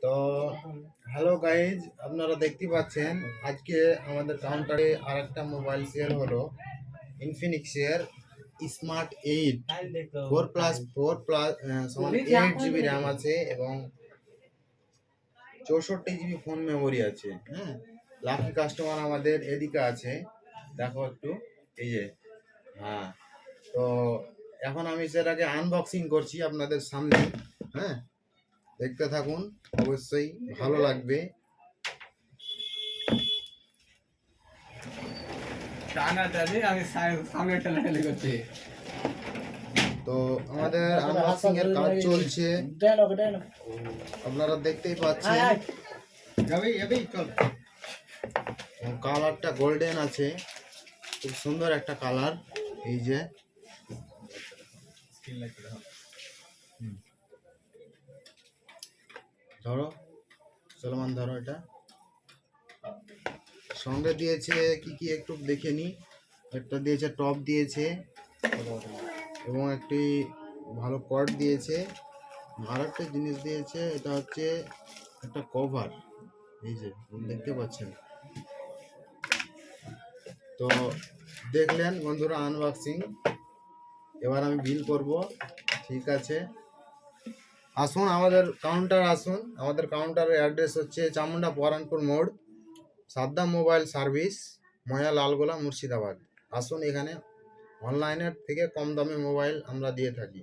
তো hello guys, আপনারা দেখতে পাচ্ছেন আজকে আমাদের কাউন্টারে আর একটা মোবাইল সেল হলো। ইনফিনিক্সের স্মার্ট 8 4+4+8 জিবি র্যাম আছে এবং 64 জিবি ফোন মেমোরি আছে। হ্যাঁ, লাকি কাস্টমার আমাদের এদিকে আছে, দেখো একটু, এই যে। হ্যাঁ, তো এখন আমি সেটাকে আনবক্সিং করছি আপনাদের সামনে। হ্যাঁ, দেখতে থাকুন, অবশ্যই ভালো লাগবে। তো আমাদের আনবক্সিং এর কাজ চলছে, আপনারা দেখতেই পাচ্ছেন। কালারটা গোল্ডেন আছে, খুব সুন্দর একটা কালার। এই যে ধরো সলমান, ধরো, এটা সঙ্গে দিয়েছে কি কি একটু দেখে নি। একটা দিয়েছে টপ দিয়েছে এবং একটি ভালো কর্ড দিয়েছে। আর একটা জিনিস দিয়েছে, এটা হচ্ছে একটা কভার, এই যে দেখতে পাচ্ছেন। তো দেখলেন বন্ধুরা আনবক্সিং, এবার আমি বিল করব। ঠিক আছে, আসুন আমাদের কাউন্টার, আসুন আমাদের কাউন্টারের অ্যাড্রেস হচ্ছে চামুন্ডা পরানপুর মোড়, সাদ্দাম মোবাইল সার্ভিস, ময়া লালগোলা, মুর্শিদাবাদ। আসুন এখানে, অনলাইনের থেকে কম দামে মোবাইল আমরা দিয়ে থাকি।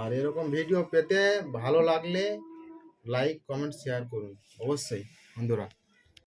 আর এরকম ভিডিও পেতে ভালো লাগলে লাইক, কমেন্ট, শেয়ার করুন অবশ্যই বন্ধুরা।